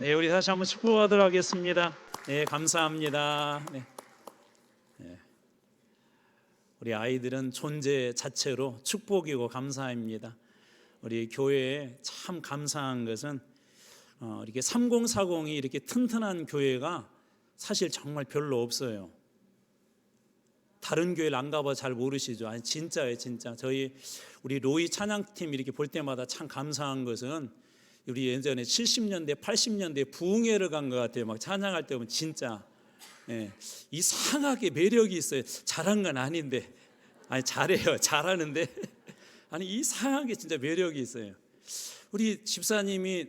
네, 우리 다시 한번 축복하도록 하겠습니다. 네, 감사합니다. 네, 우리 아이들은 존재 자체로 축복이고 감사입니다. 우리 교회에 참 감사한 것은 이렇게 3040이 이렇게 튼튼한 교회가 사실 정말 별로 없어요. 다른 교회를 안 가봐 잘 모르시죠? 아니 진짜예요, 진짜. 우리 로이 찬양팀 이렇게 볼 때마다 참 감사한 것은 우리 예전에 70년대, 80년대 부흥회를 간 것 같아요. 막 찬양할 때 보면 진짜 이상하게 매력이 있어요. 잘한 건 아닌데, 아니 잘해요, 잘하는데 아니 이상하게 진짜 매력이 있어요. 우리 집사님이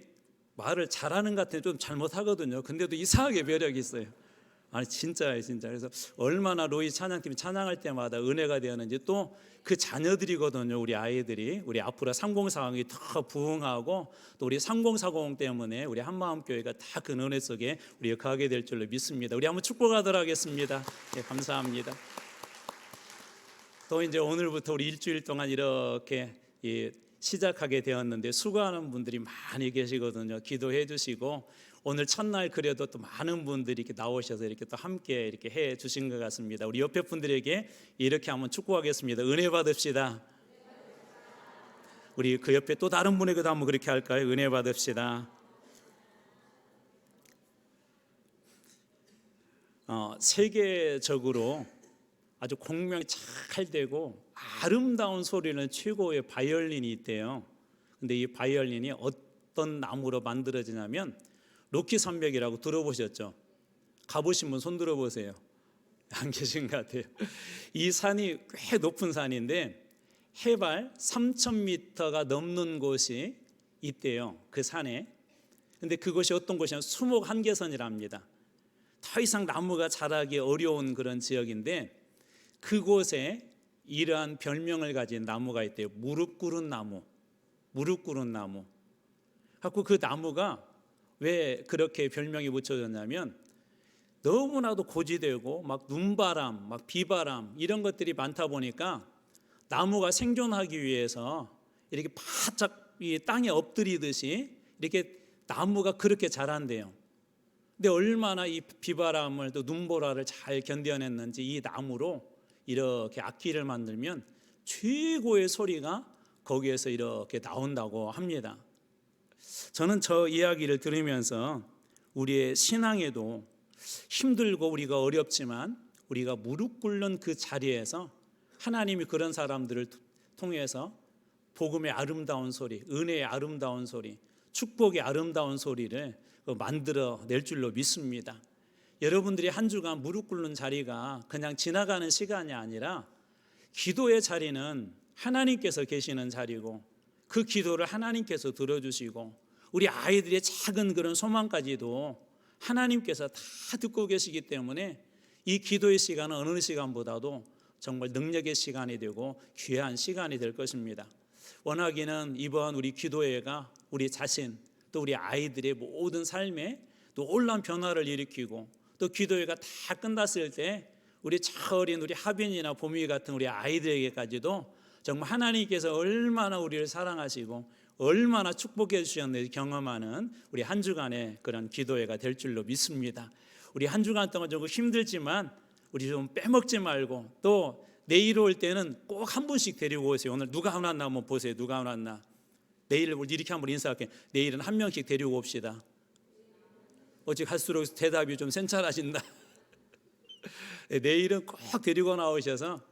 말을 잘하는 것 같아요. 좀 잘못하거든요. 근데도 이상하게 매력이 있어요. 아니 진짜예요, 진짜. 그래서 얼마나 로이 찬양팀이 찬양할 때마다 은혜가 되었는지. 또 그 자녀들이거든요. 우리 아이들이 우리 앞으로 3040이 더 부흥하고 또 우리 3040 때문에 우리 한마음교회가 다 그 은혜 속에 우리 역하게 될 줄로 믿습니다. 우리 한번 축복하도록 하겠습니다. 네, 감사합니다. 또 이제 오늘부터 우리 일주일 동안 이렇게 시작하게 되었는데 수고하는 분들이 많이 계시거든요. 기도해 주시고 오늘 첫날 그래도 또 많은 분들이 이렇게 나오셔서 이렇게 또 함께 이렇게 해 주신 것 같습니다. 우리 옆에 분들에게 이렇게 한번 축복하겠습니다. 은혜 받읍시다. 우리 그 옆에 또 다른 분에게도 한번 그렇게 할까요? 은혜 받읍시다. 세계적으로 아주 공명이 잘 되고 아름다운 소리는 최고의 바이올린이 있대요. 근데 이 바이올린이 어떤 나무로 만들어지냐면 로키 산맥이라고 들어보셨죠? 가보신 분 손 들어보세요. 안 계신 것 같아요. 이 산이 꽤 높은 산인데 해발 3,000m가 넘는 곳이 있대요. 그 산에. 근데 그곳이 어떤 곳이냐면 수목 한계선이랍니다. 더 이상 나무가 자라기 어려운 그런 지역인데 그곳에 이러한 별명을 가진 나무가 있대요. 무릎 꿇은 나무. 무릎 꿇은 나무. 갖고 그 나무가 왜 그렇게 별명이 붙여졌냐면 너무나도 고지되고 막 눈바람, 막 비바람 이런 것들이 많다 보니까 나무가 생존하기 위해서 이렇게 바짝 이 땅에 엎드리듯이 이렇게 나무가 그렇게 자란대요. 근데 얼마나 이 비바람을 또 눈보라를 잘 견뎌냈는지 이 나무로 이렇게 악기를 만들면 최고의 소리가 거기에서 이렇게 나온다고 합니다. 저는 저 이야기를 들으면서 우리의 신앙에도 힘들고 우리가 어렵지만 우리가 무릎 꿇는 그 자리에서 하나님이 그런 사람들을 통해서 복음의 아름다운 소리, 은혜의 아름다운 소리, 축복의 아름다운 소리를 만들어 낼 줄로 믿습니다. 여러분들이 한 주간 무릎 꿇는 자리가 그냥 지나가는 시간이 아니라 기도의 자리는 하나님께서 계시는 자리고 그 기도를 하나님께서 들어주시고 우리 아이들의 작은 그런 소망까지도 하나님께서 다 듣고 계시기 때문에 이 기도의 시간은 어느 시간보다도 정말 능력의 시간이 되고 귀한 시간이 될 것입니다. 원하기는 이번 우리 기도회가 우리 자신 또 우리 아이들의 모든 삶에 또 놀라운 변화를 일으키고 또 기도회가 다 끝났을 때 우리 차어린 우리 하빈이나 보미 같은 우리 아이들에게까지도 정말 하나님께서 얼마나 우리를 사랑하시고 얼마나 축복해 주셨는지 경험하는 우리 한 주간의 그런 기도회가 될 줄로 믿습니다. 우리 한 주간 동안 조금 힘들지만 우리 좀 빼먹지 말고 또 내일 올 때는 꼭 한 분씩 데리고 오세요. 오늘 누가 안 왔나 한번 보세요. 누가 안 왔나. 내일 이렇게 한번 인사할게요. 내일은 한 명씩 데리고 옵시다. 어찌 갈수록 대답이 좀 센찰하신다. 내일은 꼭 데리고 나오셔서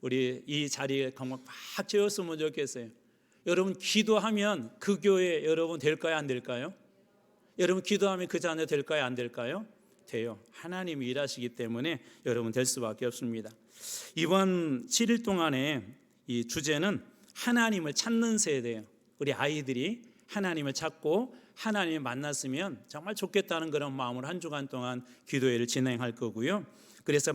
우리 이 자리에 정말 꽉 채웠으면 좋겠어요. 여러분 기도하면 그 교회 여러분 될까요? 안 될까요? 여러분 기도하면 그 자녀 될까요? 안 될까요? 돼요. 하나님이 일하시기 때문에 여러분 될 수밖에 없습니다. 이번 7일 동안의 이 주제는 하나님을 찾는 세대예요. 우리 아이들이 하나님을 찾고 하나님을 만났으면 정말 좋겠다는 그런 마음으로 한 주간 동안 기도회를 진행할 거고요. 그래서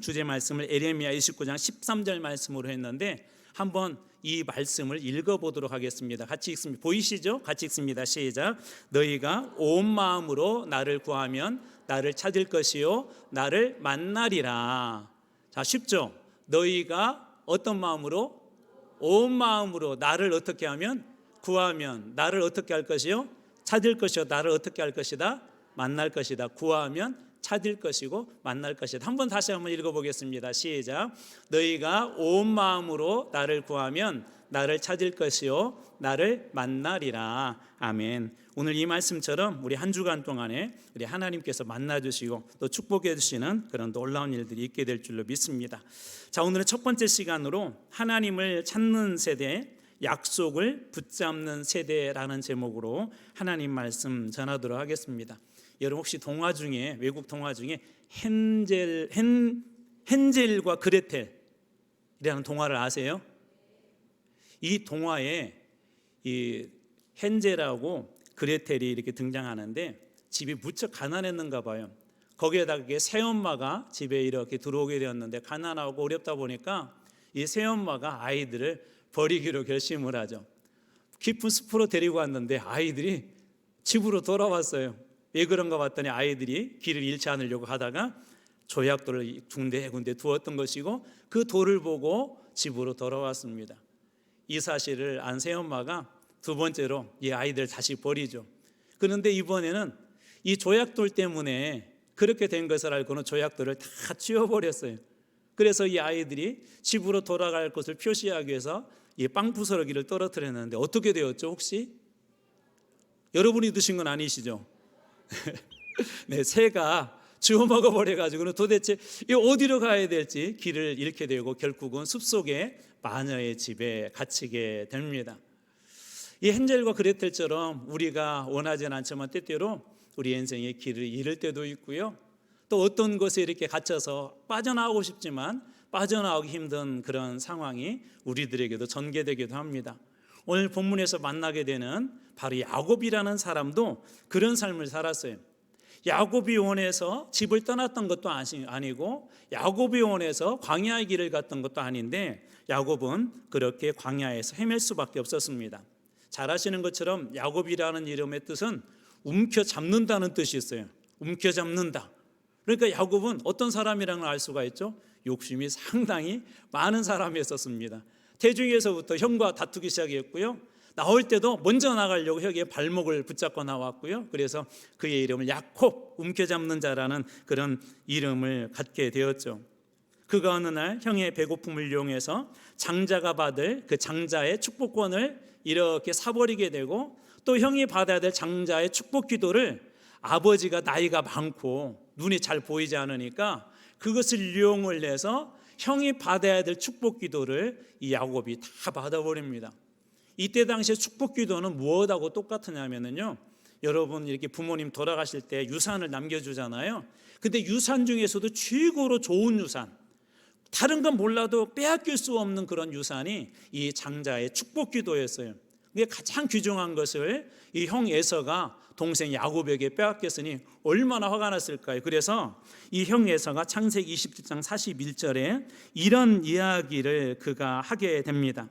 주제 말씀을 에레미야 29장 13절 말씀으로 했는데 한번 이 말씀을 읽어보도록 하겠습니다. 같이 읽습니다. 보이시죠? 같이 읽습니다. 시작. 너희가 온 마음으로 나를 구하면 나를 찾을 것이요 나를 만나리라. 자, 쉽죠? 너희가 어떤 마음으로? 온 마음으로 나를 어떻게 하면? 구하면 나를 어떻게 할 것이요? 찾을 것이요 나를 어떻게 할 것이다? 만날 것이다. 구하면 찾을 것이고 만날 것이다. 한번 다시 한번 읽어보겠습니다. 시작. 너희가 온 마음으로 나를 구하면 나를 찾을 것이요 나를 만나리라. 아멘. 오늘 이 말씀처럼 우리 한 주간 동안에 우리 하나님께서 만나주시고 또 축복해 주시는 그런 놀라운 일들이 있게 될 줄로 믿습니다. 자, 오늘은 첫 번째 시간으로 하나님을 찾는 세대, 약속을 붙잡는 세대라는 제목으로 하나님 말씀 전하도록 하겠습니다. 여러분 혹시 동화 중에, 외국 동화 중에 헨젤과 그레텔이라는 동화를 아세요? 이 동화에 이 헨젤하고 그레텔이 이렇게 등장하는데 집이 무척 가난했는가 봐요. 거기에다가 새엄마가 집에 이렇게 들어오게 되었는데 가난하고 어렵다 보니까 이 새엄마가 아이들을 버리기로 결심을 하죠. 깊은 숲으로 데리고 왔는데 아이들이 집으로 돌아왔어요. 왜 그런가 봤더니 아이들이 길을 잃지 않으려고 하다가 조약돌을 군데군데 두었던 것이고 그 돌을 보고 집으로 돌아왔습니다. 이 사실을 안 새엄마가 두 번째로 이 아이들 다시 버리죠. 그런데 이번에는 이 조약돌 때문에 그렇게 된 것을 알고는 조약돌을 다 치워버렸어요. 그래서 이 아이들이 집으로 돌아갈 것을 표시하기 위해서 이 빵부스러기를 떨어뜨렸는데 어떻게 되었죠? 혹시 여러분이 드신 건 아니시죠? 네, 새가 주워 먹어버려가지고는 도대체 어디로 가야 될지 길을 잃게 되고 결국은 숲속에 마녀의 집에 갇히게 됩니다. 이 헨젤과 그레텔처럼 우리가 원하지는 않지만 때때로 우리 인생의 길을 잃을 때도 있고요. 또 어떤 곳에 이렇게 갇혀서 빠져나오고 싶지만 빠져나오기 힘든 그런 상황이 우리들에게도 전개되기도 합니다. 오늘 본문에서 만나게 되는 바로 야곱이라는 사람도 그런 삶을 살았어요. 야곱이 원해서 집을 떠났던 것도 아니고 야곱이 원해서 광야의 길을 갔던 것도 아닌데 야곱은 그렇게 광야에서 헤맬 수밖에 없었습니다. 잘 아시는 것처럼 야곱이라는 이름의 뜻은 움켜잡는다는 뜻이 있어요. 움켜잡는다. 그러니까 야곱은 어떤 사람이라는 걸 알 수가 있죠. 욕심이 상당히 많은 사람이었습니다. 태중에서부터 형과 다투기 시작했고요. 나올 때도 먼저 나가려고 형의 발목을 붙잡고 나왔고요. 그래서 그의 이름을 야콥, 움켜잡는 자라는 그런 이름을 갖게 되었죠. 그가 어느 날 형의 배고픔을 이용해서 장자가 받을 그 장자의 축복권을 이렇게 사버리게 되고 또 형이 받아야 될 장자의 축복 기도를 아버지가 나이가 많고 눈이 잘 보이지 않으니까 그것을 이용을 해서 형이 받아야 될 축복 기도를 이 야곱이 다 받아버립니다. 이때 당시에 축복 기도는 무엇하고 똑같으냐면요, 여러분 이렇게 부모님 돌아가실 때 유산을 남겨주잖아요. 근데 유산 중에서도 최고로 좋은 유산, 다른 건 몰라도 빼앗길 수 없는 그런 유산이 이 장자의 축복 기도였어요. 그게 가장 귀중한 것을 이 형 에서가 동생 야곱에게 빼앗겼으니 얼마나 화가 났을까요? 그래서 이 형 에서가 창세기 27장 41절에 이런 이야기를 그가 하게 됩니다.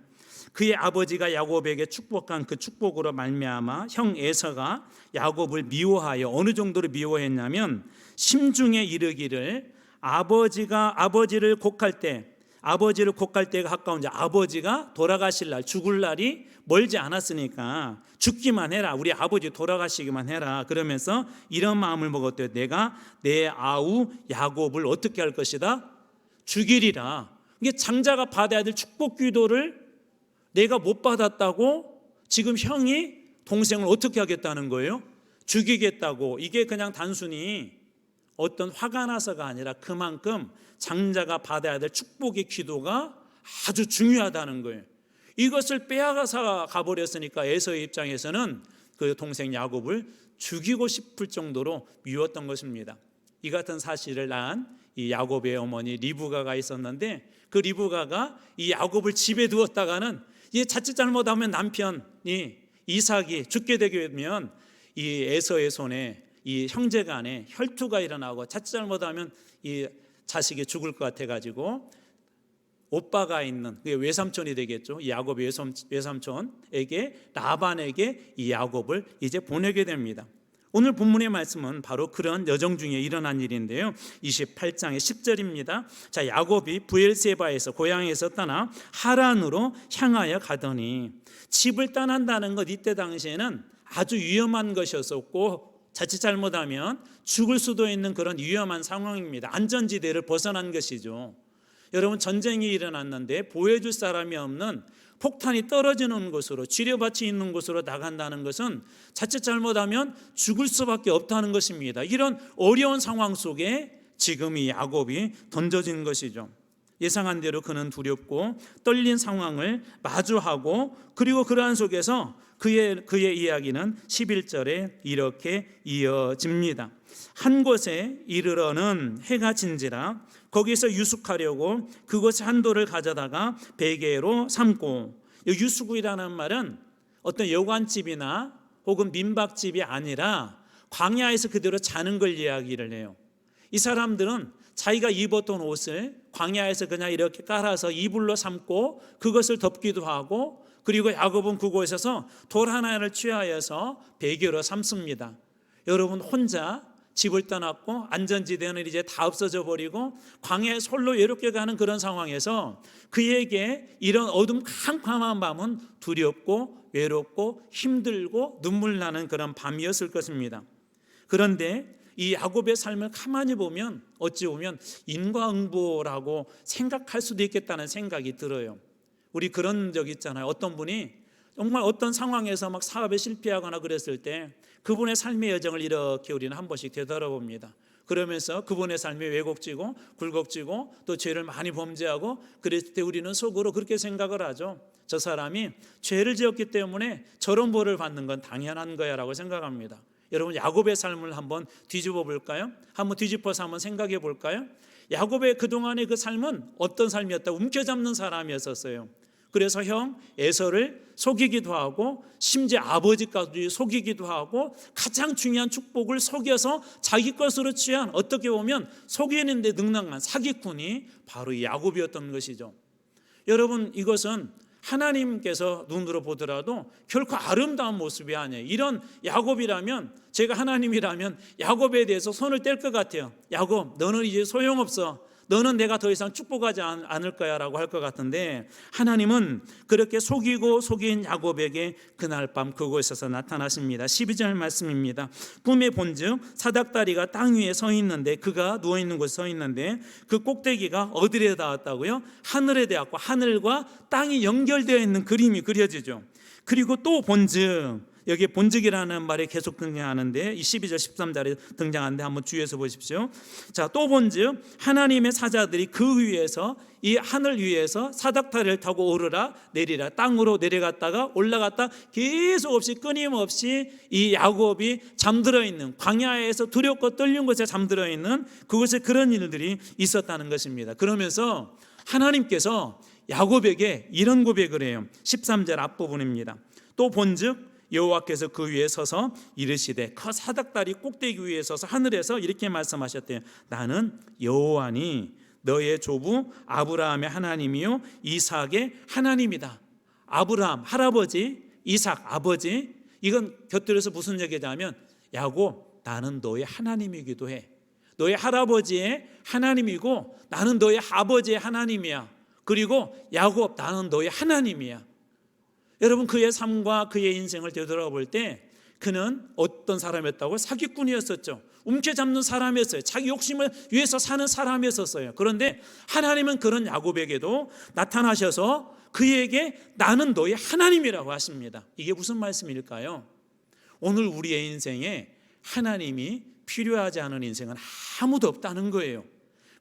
그의 아버지가 야곱에게 축복한 그 축복으로 말미암아 형 에서가 야곱을 미워하여 어느 정도로 미워했냐면 심중에 이르기를 아버지를 곡할 때가 가까운 자, 아버지가 돌아가실 날, 죽을 날이 멀지 않았으니까 죽기만 해라, 우리 아버지 돌아가시기만 해라 그러면서 이런 마음을 먹었대요. 내가 내 아우 야곱을 어떻게 할 것이다? 죽이리라. 이게 장자가 받아야 될 축복 기도를 내가 못 받았다고 지금 형이 동생을 어떻게 하겠다는 거예요? 죽이겠다고. 이게 그냥 단순히 어떤 화가 나서가 아니라 그만큼 장자가 받아야 될 축복의 기도가 아주 중요하다는 거예요. 이것을 빼앗아 가버렸으니까 에서의 입장에서는 그 동생 야곱을 죽이고 싶을 정도로 미웠던 것입니다. 이 같은 사실을 낳은 이 야곱의 어머니 리브가가 있었는데 그 리브가가 이 야곱을 집에 두었다가는 이 자칫 잘못하면 남편이 이삭이 죽게 되게 되면 이 에서의 손에 이 형제 간에 혈투가 일어나고 자칫 잘못하면 이 자식이 죽을 것 같아가지고 오빠가 있는 외삼촌이 되겠죠. 이 야곱의 외삼촌에게 라반에게 이 야곱을 이제 보내게 됩니다. 오늘 본문의 말씀은 바로 그런 여정 중에 일어난 일인데요. 28장의 10절입니다. 자, 야곱이 브엘세바에서 고향에서 떠나 하란으로 향하여 가더니 집을 떠난다는 것 이때 당시에는 아주 위험한 것이었었고 자칫 잘못하면 죽을 수도 있는 그런 위험한 상황입니다. 안전지대를 벗어난 것이죠. 여러분, 전쟁이 일어났는데 보호해줄 사람이 없는 폭탄이 떨어지는 곳으로, 지뢰밭이 있는 곳으로 나간다는 것은 자칫 잘못하면 죽을 수밖에 없다는 것입니다. 이런 어려운 상황 속에 지금 이 야곱이 던져진 것이죠. 예상한 대로 그는 두렵고 떨린 상황을 마주하고, 그리고 그러한 속에서 그의 이야기는 11절에 이렇게 이어집니다. 한 곳에 이르러는 해가 진지라 거기서 유숙하려고 그곳에 한 돌을 가져다가 베개로 삼고. 유숙이라는 말은 어떤 여관집이나 혹은 민박집이 아니라 광야에서 그대로 자는 걸 이야기를 해요. 이 사람들은 자기가 입었던 옷을 광야에서 그냥 이렇게 깔아서 이불로 삼고 그것을 덮기도 하고, 그리고 야곱은 그곳에서 돌 하나를 취하여서 베개로 삼습니다. 여러분, 혼자 집을 떠났고 안전지대는 이제 다 없어져 버리고 광야에 홀로 외롭게 가는 그런 상황에서 그에게 이런 어둠 캄캄한 밤은 두렵고 외롭고 힘들고 눈물 나는 그런 밤이었을 것입니다. 그런데 이 야곱의 삶을 가만히 보면 어찌 보면 인과응보라고 생각할 수도 있겠다는 생각이 들어요. 우리 그런 적 있잖아요. 어떤 분이 정말 어떤 상황에서 막 사업에 실패하거나 그랬을 때 그분의 삶의 여정을 이렇게 우리는 한 번씩 되돌아봅니다. 그러면서 그분의 삶이 왜곡지고 굴곡지고 또 죄를 많이 범죄하고 그랬을 때 우리는 속으로 그렇게 생각을 하죠. 저 사람이 죄를 지었기 때문에 저런 벌을 받는 건 당연한 거야 라고 생각합니다. 여러분, 야곱의 삶을 한번 뒤집어 볼까요? 한번 뒤집어서 한번 생각해 볼까요? 야곱의 그동안의 그 삶은 어떤 삶이었다? 움켜잡는 사람이었어요. 그래서 형 에서를 속이기도 하고 심지어 아버지까지 속이기도 하고 가장 중요한 축복을 속여서 자기 것으로 취한, 어떻게 보면 속이는 데 능랑한 사기꾼이 바로 이 야곱이었던 것이죠. 여러분, 이것은 하나님께서 눈으로 보더라도 결코 아름다운 모습이 아니에요. 이런 야곱이라면, 제가 하나님이라면 야곱에 대해서 손을 뗄 것 같아요. 야곱, 너는 이제 소용없어. 너는 내가 더 이상 축복하지 않을 거야 라고 할 것 같은데, 하나님은 그렇게 속인 야곱에게 그날 밤 그곳에서 나타나십니다. 12절 말씀입니다. 꿈에 본즉 사닥다리가 땅 위에 서 있는데, 그가 누워있는 곳에 서 있는데 그 꼭대기가 어디에 닿았다고요? 하늘에 닿았고 하늘과 땅이 연결되어 있는 그림이 그려지죠. 그리고 또 본즉, 여기에 본즉이라는 말이 계속 등장하는데 이 12절 13절에 등장하는데 한번 주의해서 보십시오. 자, 또 본즉 하나님의 사자들이 그 위에서, 이 하늘 위에서 사닥다리를 타고 오르라 내리라 땅으로 내려갔다가 올라갔다 계속 없이 끊임없이 이 야곱이 잠들어 있는 광야에서 두렵고 떨린 곳에 잠들어 있는 그곳에 그런 일들이 있었다는 것입니다. 그러면서 하나님께서 야곱에게 이런 고백을 해요. 13절 앞부분입니다. 또 본즉 여호와께서 그 위에 서서 이르시되, 그 사닥다리 꼭대기 위에 서서 하늘에서 이렇게 말씀하셨대요. 나는 여호와니 너의 조부 아브라함의 하나님이요 이삭의 하나님이다. 아브라함 할아버지, 이삭 아버지. 이건 곁들여서 무슨 얘기냐면, 야곱, 나는 너의 하나님이기도 해. 너의 할아버지의 하나님이고 나는 너의 아버지의 하나님이야. 그리고 야곱, 나는 너의 하나님이야. 여러분, 그의 삶과 그의 인생을 되돌아볼 때 그는 어떤 사람이었다고? 사기꾼이었었죠. 움켜잡는 사람이었어요. 자기 욕심을 위해서 사는 사람이었어요. 그런데 하나님은 그런 야곱에게도 나타나셔서 그에게 나는 너의 하나님이라고 하십니다. 이게 무슨 말씀일까요? 오늘 우리의 인생에 하나님이 필요하지 않은 인생은 아무도 없다는 거예요.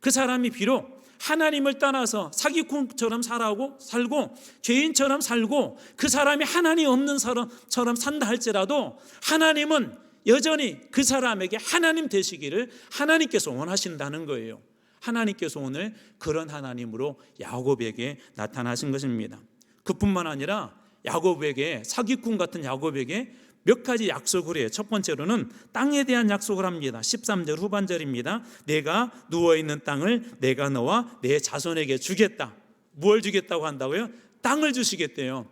그 사람이 비록 하나님을 떠나서 사기꾼처럼 살고 죄인처럼 살고 그 사람이 하나님 없는 사람처럼 산다 할지라도 하나님은 여전히 그 사람에게 하나님 되시기를 하나님께서 원하신다는 거예요. 하나님께서 오늘 그런 하나님으로 야곱에게 나타나신 것입니다. 그뿐만 아니라 야곱에게, 사기꾼 같은 야곱에게 몇 가지 약속을 해요. 첫 번째로는 땅에 대한 약속을 합니다. 13절 후반절입니다. 내가 누워있는 땅을 내가 너와 내 자손에게 주겠다. 뭘 주겠다고 한다고요? 땅을 주시겠대요.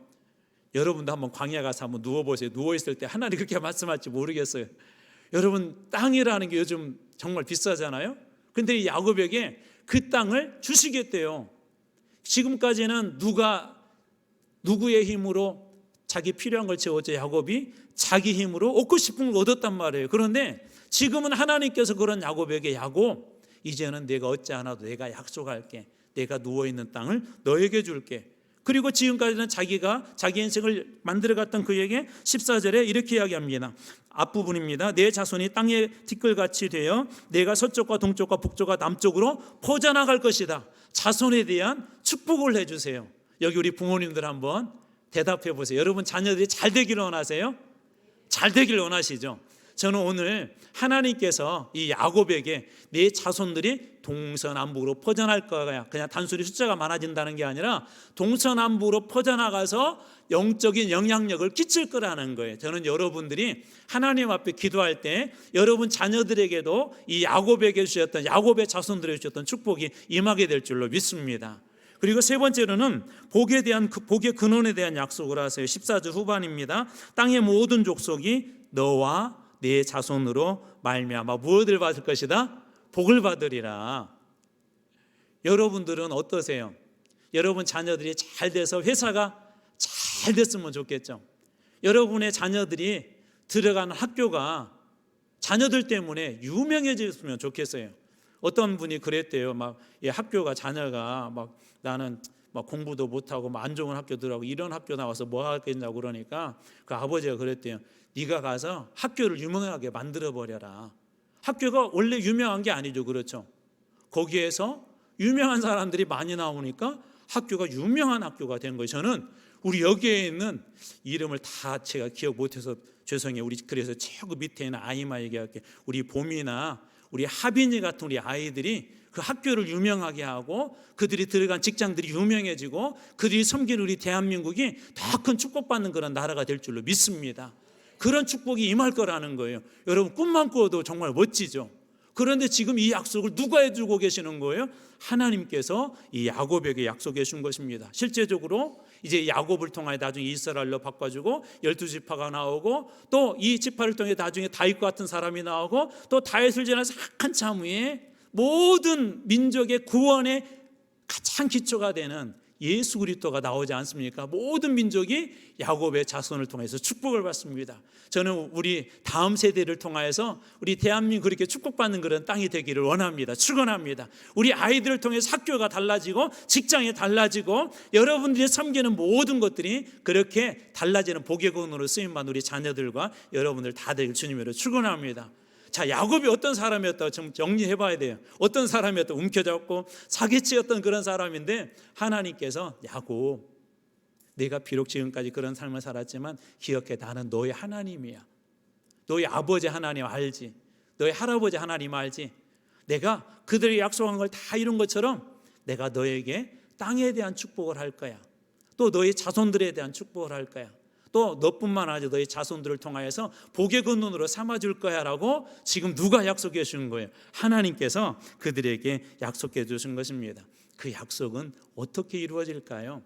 여러분도 한번 광야 가서 한번 누워보세요. 누워있을 때 하나님 그렇게 말씀할지 모르겠어요. 여러분, 땅이라는 게 요즘 정말 비싸잖아요. 근데 이 야곱에게 그 땅을 주시겠대요. 지금까지는 누구의 힘으로 자기 필요한 걸 채웠죠. 야곱이 자기 힘으로 얻고 싶은 걸 얻었단 말이에요. 그런데 지금은 하나님께서 그런 야곱에게, 야곱, 이제는 내가 얻지 않아도 내가 약속할게. 내가 누워있는 땅을 너에게 줄게. 그리고 지금까지는 자기가 자기 인생을 만들어갔던 그에게 14절에 이렇게 이야기합니다. 앞부분입니다. 내 자손이 땅의 티끌같이 되어 내가 서쪽과 동쪽과 북쪽과 남쪽으로 퍼져나갈 것이다. 자손에 대한 축복을 해주세요. 여기 우리 부모님들 한번 대답해 보세요. 여러분 자녀들이 잘 되기를 원하세요? 잘 되기를 원하시죠? 저는 오늘 하나님께서 이 야곱에게 내 자손들이 동서남북으로 퍼져날 거야. 그냥 단순히 숫자가 많아진다는 게 아니라 동서남북으로 퍼져나가서 영적인 영향력을 끼칠 거라는 거예요. 저는 여러분들이 하나님 앞에 기도할 때 여러분 자녀들에게도 이 야곱에게 주셨던, 야곱의 자손들에게 주셨던 축복이 임하게 될 줄로 믿습니다. 그리고 세 번째로는 복의 근원에 대한 약속을 하세요. 14절 후반입니다. 땅의 모든 족속이 너와 네 자손으로 말미암아 무엇을 받을 것이다? 복을 받으리라. 여러분들은 어떠세요? 여러분 자녀들이 잘 돼서 회사가 잘 됐으면 좋겠죠. 여러분의 자녀들이 들어가는 학교가 자녀들 때문에 유명해졌으면 좋겠어요. 어떤 분이 그랬대요. 학교가 자녀가 나는 공부도 못하고 안 좋은 학교 들어가고 이런 학교 나와서 뭐 하겠냐고 그러니까 그 아버지가 그랬대요. 네가 가서 학교를 유명하게 만들어 버려라. 학교가 원래 유명한 게 아니죠. 그렇죠? 거기에서 유명한 사람들이 많이 나오니까 학교가 유명한 학교가 된 거예요. 저는 우리 여기에 있는 이름을 다 제가 기억 못해서 죄송해요. 우리 그래서 최고 밑에 있는 아이만 얘기할게요. 우리 봄이나 우리 하빈이 같은 우리 아이들이 그 학교를 유명하게 하고 그들이 들어간 직장들이 유명해지고 그들이 섬기는 우리 대한민국이 더 큰 축복받는 그런 나라가 될 줄로 믿습니다. 그런 축복이 임할 거라는 거예요. 여러분 꿈만 꾸어도 정말 멋지죠. 그런데 지금 이 약속을 누가 해주고 계시는 거예요? 하나님께서 이 야곱에게 약속해 준 것입니다. 실제적으로 이제 야곱을 통해 나중에 이스라엘로 바꿔주고 12지파가 나오고 또 이 지파를 통해 나중에 다윗과 같은 사람이 나오고 또 다윗을 지나서 한참 후에 모든 민족의 구원의 가장 기초가 되는 예수 그리스도가 나오지 않습니까? 모든 민족이 야곱의 자손을 통해서 축복을 받습니다. 저는 우리 다음 세대를 통해서 우리 대한민국 그렇게 축복받는 그런 땅이 되기를 원합니다. 축원합니다. 우리 아이들을 통해서 학교가 달라지고 직장이 달라지고 여러분들이 섬기는 모든 것들이 그렇게 달라지는 복의 근원으로 쓰임받는 우리 자녀들과 여러분들 다 되길 주님으로 축원합니다. 자, 야곱이 어떤 사람이었다고 좀 정리해 봐야 돼요. 어떤 사람이었다, 움켜잡고 사기치었던 그런 사람인데 하나님께서 야곱, 내가 비록 지금까지 그런 삶을 살았지만 기억해, 나는 너의 하나님이야. 너의 아버지 하나님 알지? 너의 할아버지 하나님 알지? 내가 그들이 약속한 걸 다 이룬 것처럼 내가 너에게 땅에 대한 축복을 할 거야. 또 너의 자손들에 대한 축복을 할 거야. 또 너뿐만 아니라 너의 자손들을 통하여서 복의 근원으로 삼아줄 거야 라고 지금 누가 약속해 주신 거예요? 하나님께서 그들에게 약속해 주신 것입니다. 그 약속은 어떻게 이루어질까요?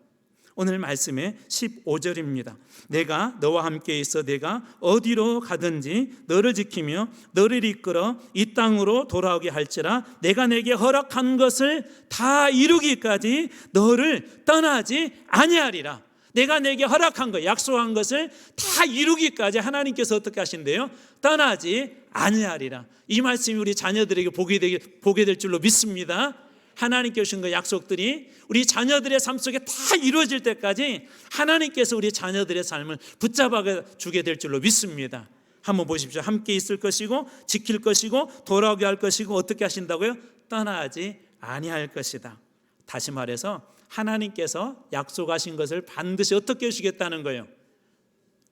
오늘 말씀의 15절입니다. 내가 너와 함께 있어 내가 어디로 가든지 너를 지키며 너를 이끌어 이 땅으로 돌아오게 할지라 내가 내게 허락한 것을 다 이루기까지 너를 떠나지 아니하리라. 내가 내게 허락한 것, 약속한 것을 다 이루기까지 하나님께서 어떻게 하신대요? 떠나지 아니하리라. 이 말씀이 우리 자녀들에게 보게 될 줄로 믿습니다. 하나님께 주신 그 약속들이 우리 자녀들의 삶 속에 다 이루어질 때까지 하나님께서 우리 자녀들의 삶을 붙잡아 주게 될 줄로 믿습니다. 한번 보십시오. 함께 있을 것이고 지킬 것이고 돌아오게 할 것이고 어떻게 하신다고요? 떠나지 아니할 것이다. 다시 말해서 하나님께서 약속하신 것을 반드시 어떻게 해주겠다는 거예요?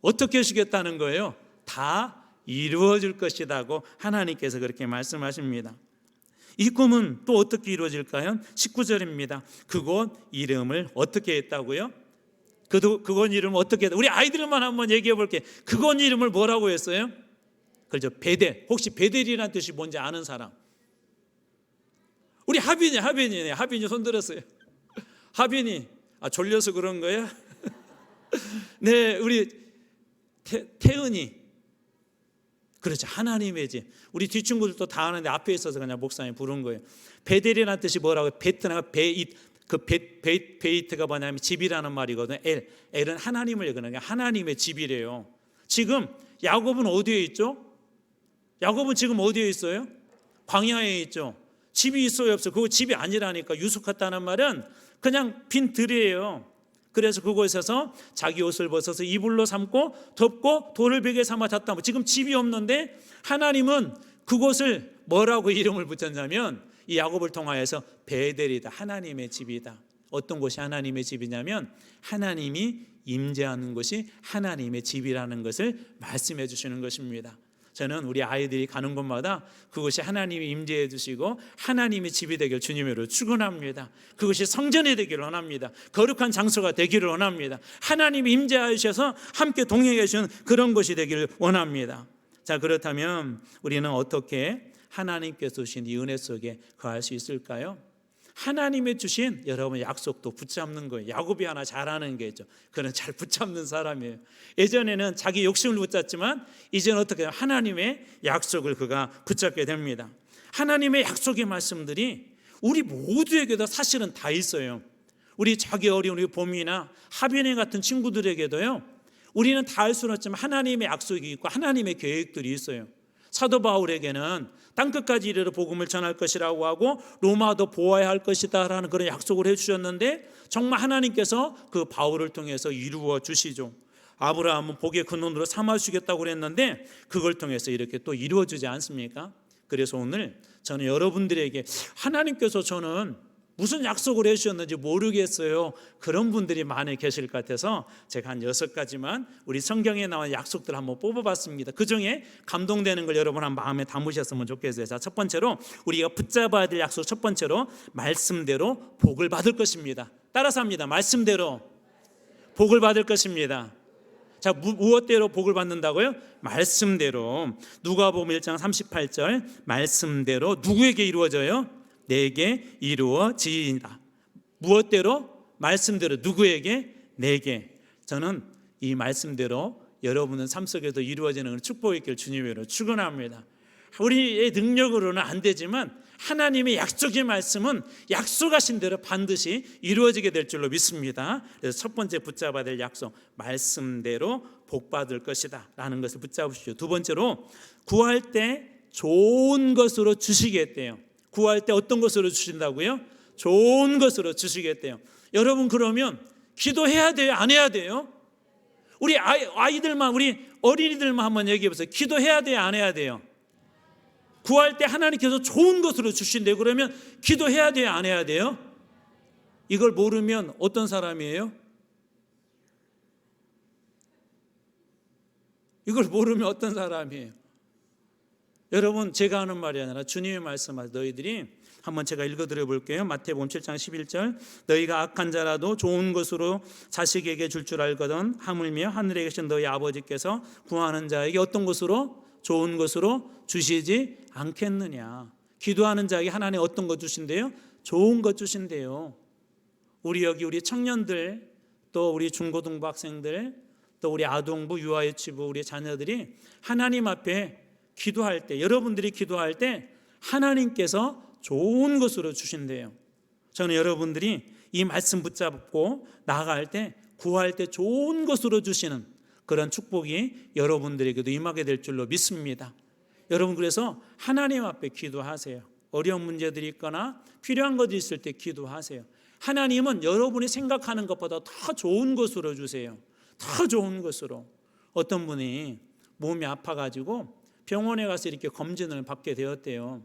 어떻게 해주겠다는 거예요? 다 이루어질 것이라고 하나님께서 그렇게 말씀하십니다. 이 꿈은 또 어떻게 이루어질까요? 19절입니다. 그곳 이름을 어떻게 했다고요? 그곳 이름을 어떻게 했다? 우리 아이들만 한번 얘기해 볼게요. 그곳 이름을 뭐라고 했어요? 그렇죠. 베델. 혹시 베델이라는 뜻이 뭔지 아는 사람? 우리 하빈이 손 들었어요. 하빈이, 졸려서 그런 거야? 네, 우리 태은이. 그렇죠. 하나님의 집. 우리 뒷친구들도 다 아는데 앞에 있어서 그냥 목사님 부른 거예요. 베델이라는 뜻이 뭐라고? 베트남 그 베이트가 뭐냐면 집이라는 말이거든요. 엘은 하나님을 얘기하는 게 하나님의 집이래요. 지금 야곱은 어디에 있죠? 야곱은 지금 어디에 있어요? 광야에 있죠. 집이 있어요, 없어요? 그거 집이 아니라니까. 유숙했다는 말은 그냥 빈 들이에요. 그래서 그곳에서 자기 옷을 벗어서 이불로 삼고 덮고 돌을 베개 삼아 잤다. 지금 집이 없는데 하나님은 그곳을 뭐라고 이름을 붙였냐면 이 야곱을 통하여서 베델이다. 하나님의 집이다. 어떤 곳이 하나님의 집이냐면 하나님이 임재하는 곳이 하나님의 집이라는 것을 말씀해 주시는 것입니다. 저는 우리 아이들이 가는 곳마다 그것이 하나님이 임재해 주시고 하나님의 집이 되길 주님으로 축원합니다. 그것이 성전이 되기를 원합니다. 거룩한 장소가 되기를 원합니다. 하나님이 임재하셔서 함께 동행해 주시는 그런 곳이 되기를 원합니다. 자, 그렇다면 우리는 어떻게 하나님께서 주신 이 은혜 속에 거할 수 있을까요? 하나님의 주신 여러분 약속도 붙잡는 거예요. 야곱이 하나 잘하는 게 있죠. 그는 잘 붙잡는 사람이에요. 예전에는 자기 욕심을 붙잡지만 이제는 어떻게 해요? 하나님의 약속을 그가 붙잡게 됩니다. 하나님의 약속의 말씀들이 우리 모두에게도 사실은 다 있어요. 우리 자기 어린 우리 봄이나 하빈이 같은 친구들에게도요. 우리는 다 알 수는 없지만 하나님의 약속이 있고 하나님의 계획들이 있어요. 사도 바울에게는 땅끝까지 이르러 복음을 전할 것이라고 하고 로마도 보아야 할 것이다 라는 그런 약속을 해주셨는데 정말 하나님께서 그 바울을 통해서 이루어 주시죠. 아브라함은 복의 근원으로 삼아주시겠다고 그랬는데 그걸 통해서 이렇게 또 이루어지지 않습니까? 그래서 오늘 저는 여러분들에게 하나님께서 저는 무슨 약속을 해주셨는지 모르겠어요. 그런 분들이 많이 계실 것 같아서 제가 한 6가지만 우리 성경에 나온 약속들을 한번 뽑아봤습니다. 그중에 감동되는 걸 여러분 한 마음에 담으셨으면 좋겠어요. 자, 첫 번째로 우리가 붙잡아야 될 약속 첫 번째로 말씀대로 복을 받을 것입니다. 따라서 합니다. 말씀대로 복을 받을 것입니다. 자, 무엇대로 복을 받는다고요? 말씀대로. 누가복음 1장 38절 말씀대로 누구에게 이루어져요? 내게 이루어지이다. 무엇대로? 말씀대로. 누구에게? 내게. 저는 이 말씀대로 여러분의 삶 속에서 이루어지는 축복이 있길 주님으로 축원합니다. 우리의 능력으로는 안 되지만 하나님의 약속의 말씀은 약속하신 대로 반드시 이루어지게 될 줄로 믿습니다. 그래서 첫 번째 붙잡아야 될 약속, 말씀대로 복 받을 것이다 라는 것을 붙잡으시죠. 두 번째로 구할 때 좋은 것으로 주시겠대요. 구할 때 어떤 것으로 주신다고요? 좋은 것으로 주시겠대요. 여러분 그러면 기도해야 돼요? 안 해야 돼요? 우리 아이들만 우리 어린이들만 한번 얘기해 보세요. 기도해야 돼요? 안 해야 돼요? 구할 때 하나님께서 좋은 것으로 주신대요. 그러면 기도해야 돼요? 안 해야 돼요? 이걸 모르면 어떤 사람이에요? 이걸 모르면 어떤 사람이에요? 여러분 제가 하는 말이 아니라 주님의 말씀하신 너희들이 한번 제가 읽어드려 볼게요. 마태복음 7장 11절 너희가 악한 자라도 좋은 것으로 자식에게 줄 줄 알거든 하물며 하늘에 계신 너희 아버지께서 구하는 자에게 어떤 것으로? 좋은 것으로 주시지 않겠느냐. 기도하는 자에게 하나님 어떤 것 주신대요? 좋은 것 주신대요. 우리 여기 우리 청년들 또 우리 중고등부 학생들 또 우리 아동부 유아유치부 우리 자녀들이 하나님 앞에 기도할 때 여러분들이 기도할 때 하나님께서 좋은 것으로 주신대요. 저는 여러분들이 이 말씀 붙잡고 나아갈 때 구할 때 좋은 것으로 주시는 그런 축복이 여러분들에게도 임하게 될 줄로 믿습니다. 여러분 그래서 하나님 앞에 기도하세요. 어려운 문제들이 있거나 필요한 것이 있을 때 기도하세요. 하나님은 여러분이 생각하는 것보다 더 좋은 것으로 주세요. 더 좋은 것으로. 어떤 분이 몸이 아파가지고 병원에 가서 이렇게 검진을 받게 되었대요.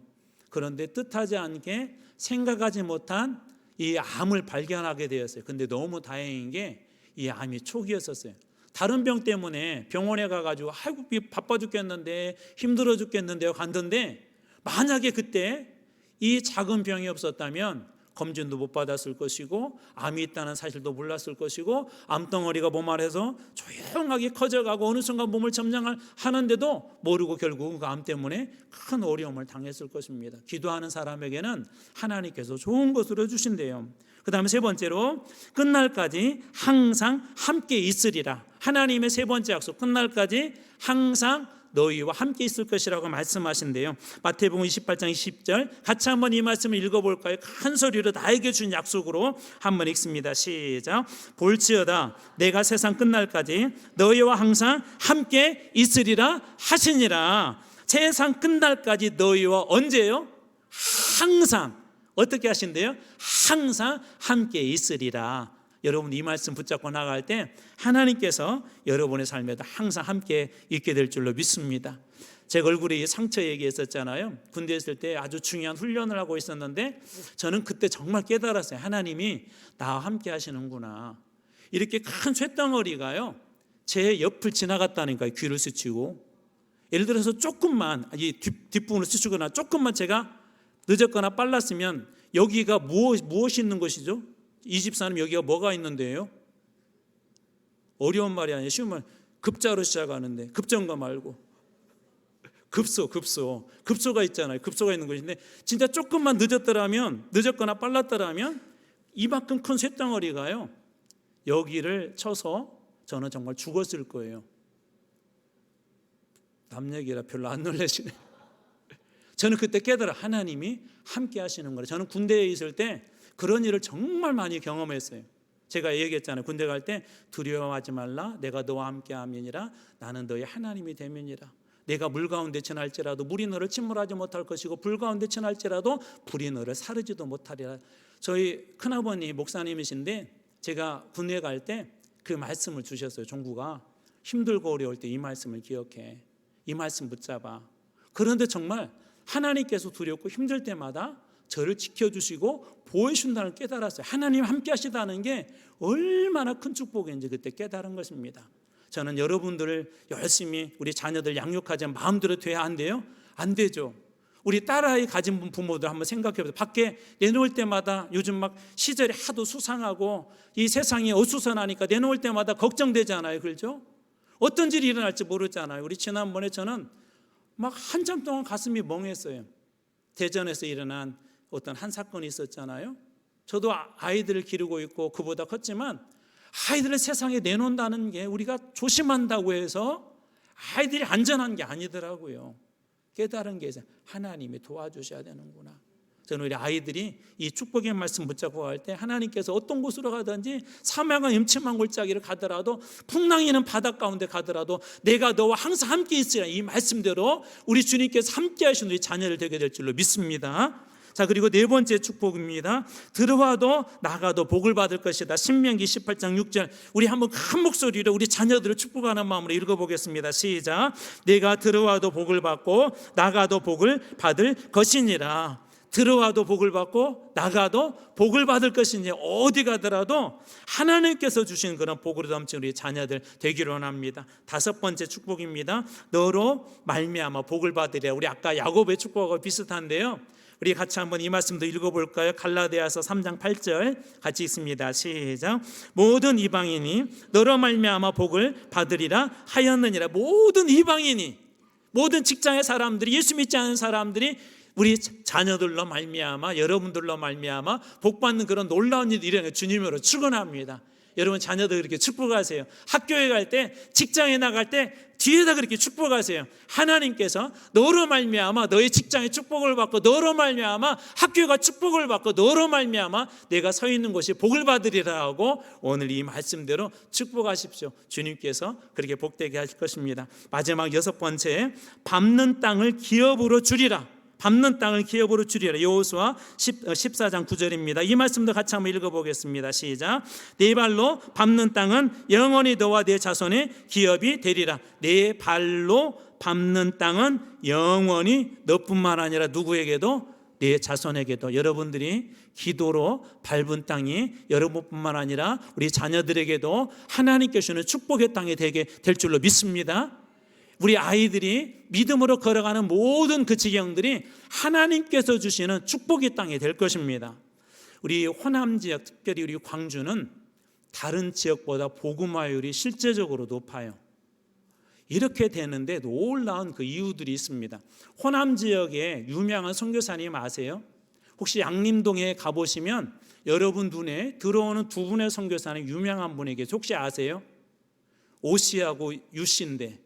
그런데 뜻하지 않게 생각하지 못한 이 암을 발견하게 되었어요. 근데 너무 다행인 게 이 암이 초기였었어요. 다른 병 때문에 병원에 가가지고 아이고 바빠 죽겠는데 힘들어 죽겠는데요 갔는데 만약에 그때 이 작은 병이 없었다면 검진도 못 받았을 것이고 암이 있다는 사실도 몰랐을 것이고 암덩어리가 몸 안에서 조용하게 커져가고 어느 순간 몸을 점령하는데도 모르고 결국은 그 암 때문에 큰 어려움을 당했을 것입니다. 기도하는 사람에게는 하나님께서 좋은 것으로 주신대요. 그 다음에 세 번째로 끝날까지 항상 함께 있으리라. 하나님의 세 번째 약속 끝날까지 항상 너희와 함께 있을 것이라고 말씀하신대요. 마태복음 28장 20절 같이 한번 이 말씀을 읽어볼까요? 큰 소리로 나에게 준 약속으로 한번 읽습니다. 시작. 볼지어다 내가 세상 끝날까지 너희와 항상 함께 있으리라 하시니라. 세상 끝날까지 너희와 언제요? 항상. 어떻게 하신대요? 항상 함께 있으리라. 여러분 이 말씀 붙잡고 나갈 때 하나님께서 여러분의 삶에도 항상 함께 있게 될 줄로 믿습니다. 제 얼굴에 상처 얘기했었잖아요. 군대에 있을 때 아주 중요한 훈련을 하고 있었는데 저는 그때 정말 깨달았어요. 하나님이 나와 함께 하시는구나. 이렇게 큰 쇳덩어리가요 제 옆을 지나갔다니까요. 귀를 스치고. 예를 들어서 조금만 이 뒷부분을 스치거나 조금만 제가 늦었거나 빨랐으면 여기가 무엇이 있는 것이죠? 이 집사님 여기가 뭐가 있는데요? 어려운 말이 아니에요. 쉬운 말. 급자로 시작하는데 급전가 말고 급소가 있잖아요. 급소가 있는 것인데 진짜 조금만 늦었거나 빨랐더라면 이만큼 큰 쇳덩어리가요 여기를 쳐서 저는 정말 죽었을 거예요. 남 얘기라 별로 안 놀라시네. 저는 그때 깨달아 하나님이 함께 하시는 거예요. 저는 군대에 있을 때 그런 일을 정말 많이 경험했어요. 제가 얘기했잖아요. 군대 갈 때 두려워하지 말라. 내가 너와 함께 함이니라. 나는 너의 하나님이 되면이라. 내가 물 가운데 지날지라도 물이 너를 침몰하지 못할 것이고 불 가운데 지날지라도 불이 너를 사르지도 못하리라. 저희 큰아버님 목사님이신데 제가 군대 갈 때 그 말씀을 주셨어요. 종구가 힘들고 어려울 때 이 말씀을 기억해. 이 말씀 붙잡아. 그런데 정말 하나님께서 두렵고 힘들 때마다 저를 지켜주시고 보호해준다는 걸 깨달았어요. 하나님 함께 하시다는 게 얼마나 큰 축복인지 그때 깨달은 것입니다. 저는 여러분들을 열심히 우리 자녀들 양육하지 마음대로 돼야 한대요? 안 되죠. 우리 딸아이 가진 부모들 한번 생각해보세요. 밖에 내놓을 때마다 요즘 막 시절이 하도 수상하고 이 세상이 어수선하니까 내놓을 때마다 걱정되잖아요. 그렇죠? 어떤 일이 일어날지 모르잖아요. 우리 지난번에 저는 막 한참 동안 가슴이 멍했어요. 대전에서 일어난 어떤 한 사건이 있었잖아요. 저도 아이들을 기르고 있고 그보다 컸지만 아이들을 세상에 내놓는다는 게 우리가 조심한다고 해서 아이들이 안전한 게 아니더라고요. 깨달은 게 하나님이 도와주셔야 되는구나. 저는 우리 아이들이 이 축복의 말씀 붙잡고 갈 때 하나님께서 어떤 곳으로 가든지 사망과 음침한 골짜기를 가더라도 풍랑이는 바다 가운데 가더라도 내가 너와 항상 함께 있으라. 이 말씀대로 우리 주님께서 함께 하신 우리 자녀를 되게 될 줄로 믿습니다. 자, 그리고 네 번째 축복입니다. 들어와도 나가도 복을 받을 것이다. 신명기 18장 6절. 우리 한번 큰 목소리로 우리 자녀들을 축복하는 마음으로 읽어보겠습니다. 시작. 내가 들어와도 복을 받고 나가도 복을 받을 것이니라. 들어와도 복을 받고 나가도 복을 받을 것이니 어디 가더라도 하나님께서 주신 그런 복으로 넘친 우리 자녀들 되기를 원합니다. 다섯 번째 축복입니다. 너로 말미암아 복을 받으리라. 우리 아까 야곱의 축복하고 비슷한데요. 우리 같이 한번 이 말씀도 읽어볼까요? 갈라디아서 3장 8절 같이 읽습니다. 시작. 모든 이방인이 너로 말미암아 복을 받으리라 하였느니라. 모든 이방인이, 모든 직장의 사람들이, 예수 믿지 않은 사람들이 우리 자녀들로 말미암아, 여러분들로 말미암아 복 받는 그런 놀라운 일이 일어나는 주님으로 축원합니다. 여러분 자녀들 그렇게 축복하세요. 학교에 갈 때, 직장에 나갈 때 뒤에다 그렇게 축복하세요. 하나님께서 너로 말미암아 너의 직장에 축복을 받고, 너로 말미암아 학교가 축복을 받고, 너로 말미암아 내가 서 있는 곳이 복을 받으리라 하고 오늘 이 말씀대로 축복하십시오. 주님께서 그렇게 복되게 하실 것입니다. 마지막 여섯 번째, 밟는 땅을 기업으로 주리라. 밟는 땅을 기업으로 주리라. 여호수아 14장 9절입니다. 이 말씀도 같이 한번 읽어보겠습니다. 시작. 네 발로 밟는 땅은 영원히 너와 네 자손의 기업이 되리라. 네 발로 밟는 땅은 영원히 너뿐만 아니라 누구에게도, 네 자손에게도, 여러분들이 기도로 밟은 땅이 여러분뿐만 아니라 우리 자녀들에게도 하나님께서 주는 축복의 땅이 되게 될 줄로 믿습니다. 우리 아이들이 믿음으로 걸어가는 모든 그 지경들이 하나님께서 주시는 축복의 땅이 될 것입니다. 우리 호남 지역, 특별히 우리 광주는 다른 지역보다 복음화율이 실제적으로 높아요. 이렇게 되는데 놀라운 그 이유들이 있습니다. 호남 지역에 유명한 선교사님 아세요? 혹시 양림동에 가보시면 여러분 눈에 들어오는 두 분의 선교사님 유명한 분에게 혹시 아세요? 오씨하고 유씨인데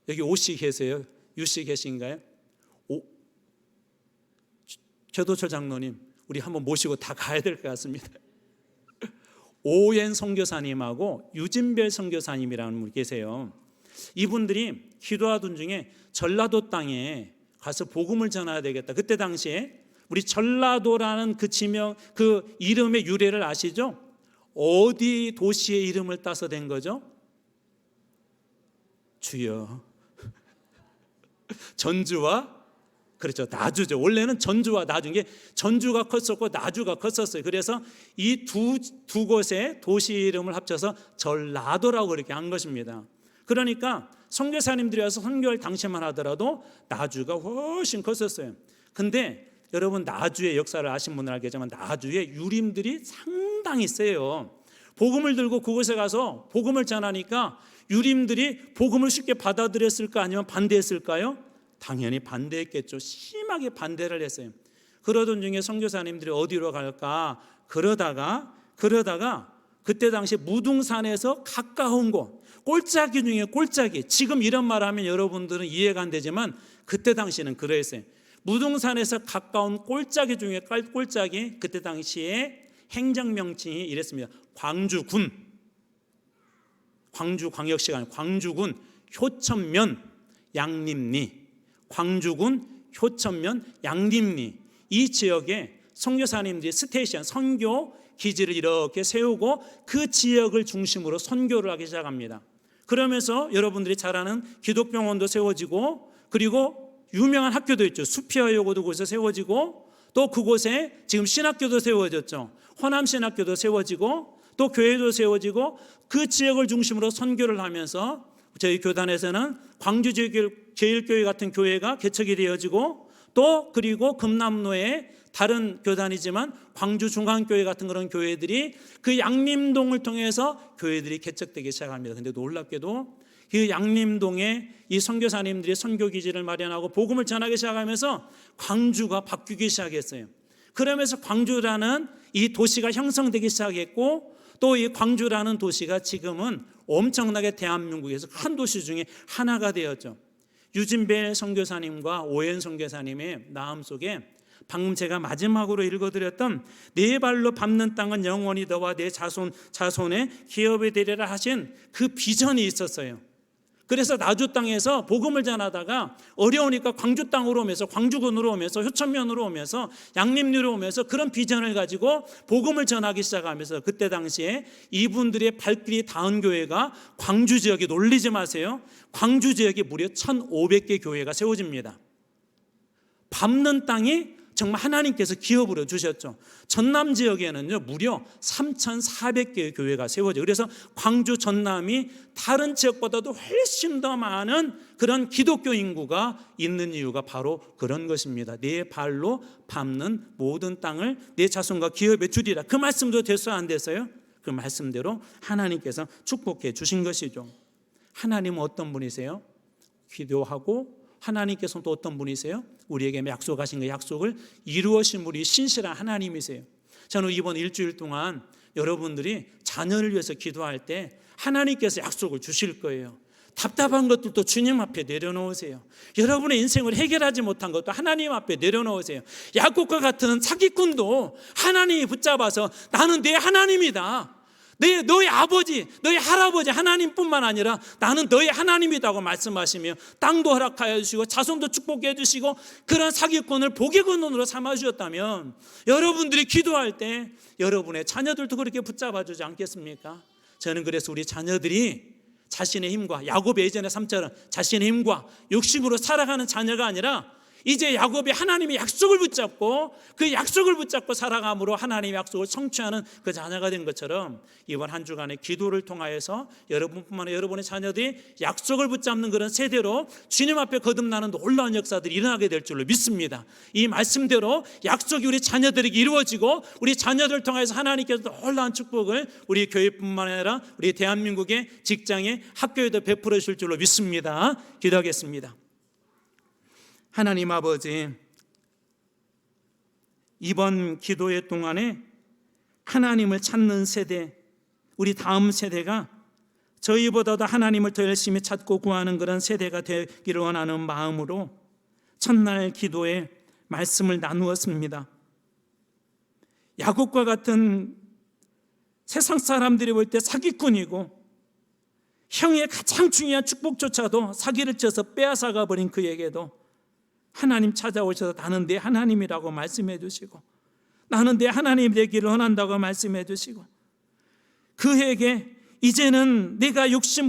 여기 오씨 계세요? 유씨 계신가요? 최도철 장로님, 우리 한번 모시고 다 가야 될 것 같습니다. 오옌 선교사님하고 유진별 선교사님이라는 분이 계세요. 이분들이 기도하던 중에 전라도 땅에 가서 복음을 전해야 되겠다. 그때 당시에 우리 전라도라는 그 지명, 그 이름의 유래를 아시죠? 어디 도시의 이름을 따서 된 거죠? 주여. 전주와, 그렇죠, 나주죠. 원래는 전주와 나주, 이게 전주가 컸었고 나주가 컸었어요. 그래서 이 두 곳의 도시 이름을 합쳐서 전라도라고 그렇게 한 것입니다. 그러니까 선교사님들이 와서 선교할 당시만 하더라도 나주가 훨씬 컸었어요. 근데 여러분, 나주의 역사를 아신 분은 알겠지만 나주에 유림들이 상당히 세요. 복음을 들고 그곳에 가서 복음을 전하니까 유림들이 복음을 쉽게 받아들였을까, 아니면 반대했을까요? 당연히 반대했겠죠. 심하게 반대를 했어요. 그러던 중에 선교사님들이 어디로 갈까 그러다가 그때 당시 무등산에서 가까운 곳, 꼴짜기 중에 꼴짜기, 지금 이런 말하면 여러분들은 이해가 안 되지만 그때 당시는 그랬어요. 무등산에서 가까운 꼴짜기 중에 꼴짜기, 그때 당시에 행정명칭이 이랬습니다. 광주군, 광주광역시가 아니라 광주군 효천면 양림리, 광주군 효천면 양림리, 이 지역에 선교사님들이 스테이션, 선교 기지를 이렇게 세우고 그 지역을 중심으로 선교를 하기 시작합니다. 그러면서 여러분들이 잘 아는 기독병원도 세워지고, 그리고 유명한 학교도 있죠. 수피아여고도 그곳에 세워지고, 또 그곳에 지금 신학교도 세워졌죠. 호남신학교도 세워지고, 또 교회도 세워지고, 그 지역을 중심으로 선교를 하면서 저희 교단에서는 광주제일교회 같은 교회가 개척이 되어지고, 또 그리고 금남로에 다른 교단이지만 광주중앙교회 같은 그런 교회들이 그 양림동을 통해서 교회들이 개척되기 시작합니다. 근데 놀랍게도 그 양림동에 이 선교사님들이 선교기지를 마련하고 복음을 전하기 시작하면서 광주가 바뀌기 시작했어요. 그러면서 광주라는 이 도시가 형성되기 시작했고, 또 이 광주라는 도시가 지금은 엄청나게 대한민국에서 큰 도시 중에 하나가 되었죠. 유진벨 선교사님과 오옌 선교사님의 마음 속에 방금 제가 마지막으로 읽어드렸던 네 발로 밟는 땅은 영원히 너와 내 자손의 기업이 되리라 하신 그 비전이 있었어요. 그래서 나주 땅에서 복음을 전하다가 어려우니까 광주 땅으로 오면서, 광주군으로 오면서, 효천면으로 오면서, 양림리로 오면서 그런 비전을 가지고 복음을 전하기 시작하면서, 그때 당시에 이분들의 발길이 닿은 교회가 광주 지역에, 놀리지 마세요, 광주 지역에 무려 1,500개 교회가 세워집니다. 밟는 땅이 정말 하나님께서 기업으로 주셨죠. 전남 지역에는요 무려 3,400개의 교회가 세워져요. 그래서 광주 전남이 다른 지역보다도 훨씬 더 많은 그런 기독교 인구가 있는 이유가 바로 그런 것입니다. 내 발로 밟는 모든 땅을 내 자손과 기업에 주리라. 그 말씀도 됐어요, 안 됐어요? 그 말씀대로 하나님께서 축복해 주신 것이죠. 하나님은 어떤 분이세요? 기도하고 하나님께서는 또 어떤 분이세요? 우리에게 약속하신 그 약속을 이루어신 우리 신실한 하나님이세요. 저는 이번 일주일 동안 여러분들이 자녀를 위해서 기도할 때 하나님께서 약속을 주실 거예요. 답답한 것들도 주님 앞에 내려놓으세요. 여러분의 인생을 해결하지 못한 것도 하나님 앞에 내려놓으세요. 야곱과 같은 사기꾼도 하나님이 붙잡아서 나는 내 하나님이다, 너희 아버지, 너희 할아버지 하나님뿐만 아니라 나는 너희 하나님이라고 말씀하시며 땅도 허락하여 주시고 자손도 축복해 주시고 그런 사기꾼을 복의 근원으로 삼아주셨다면 여러분들이 기도할 때 여러분의 자녀들도 그렇게 붙잡아 주지 않겠습니까? 저는 그래서 우리 자녀들이 자신의 힘과, 야곱의 예전의 삶처럼 자신의 힘과 욕심으로 살아가는 자녀가 아니라 이제 야곱이 하나님의 약속을 붙잡고 그 약속을 붙잡고 살아감으로 하나님의 약속을 성취하는 그 자녀가 된 것처럼 이번 한 주간의 기도를 통하여서 여러분뿐만 아니라 여러분의 자녀들이 약속을 붙잡는 그런 세대로 주님 앞에 거듭나는 놀라운 역사들이 일어나게 될 줄로 믿습니다. 이 말씀대로 약속이 우리 자녀들에게 이루어지고 우리 자녀들을 통해서 하나님께서 놀라운 축복을 우리 교회뿐만 아니라 우리 대한민국의 직장에, 학교에도 베풀어 주실 줄로 믿습니다. 기도하겠습니다. 하나님 아버지, 이번 기도회 동안에 하나님을 찾는 세대, 우리 다음 세대가 저희보다도 하나님을 더 열심히 찾고 구하는 그런 세대가 되기를 원하는 마음으로 첫날 기도에 말씀을 나누었습니다. 야곱과 같은 세상 사람들이 볼 때 사기꾼이고 형의 가장 중요한 축복조차도 사기를 쳐서 빼앗아가 버린 그에게도 하나님 찾아오셔서 나는 내 하나님이라고 말씀해 주시고 나는 내 하나님 되기를 원한다고 말씀해 주시고 그에게 이제는 내가 욕심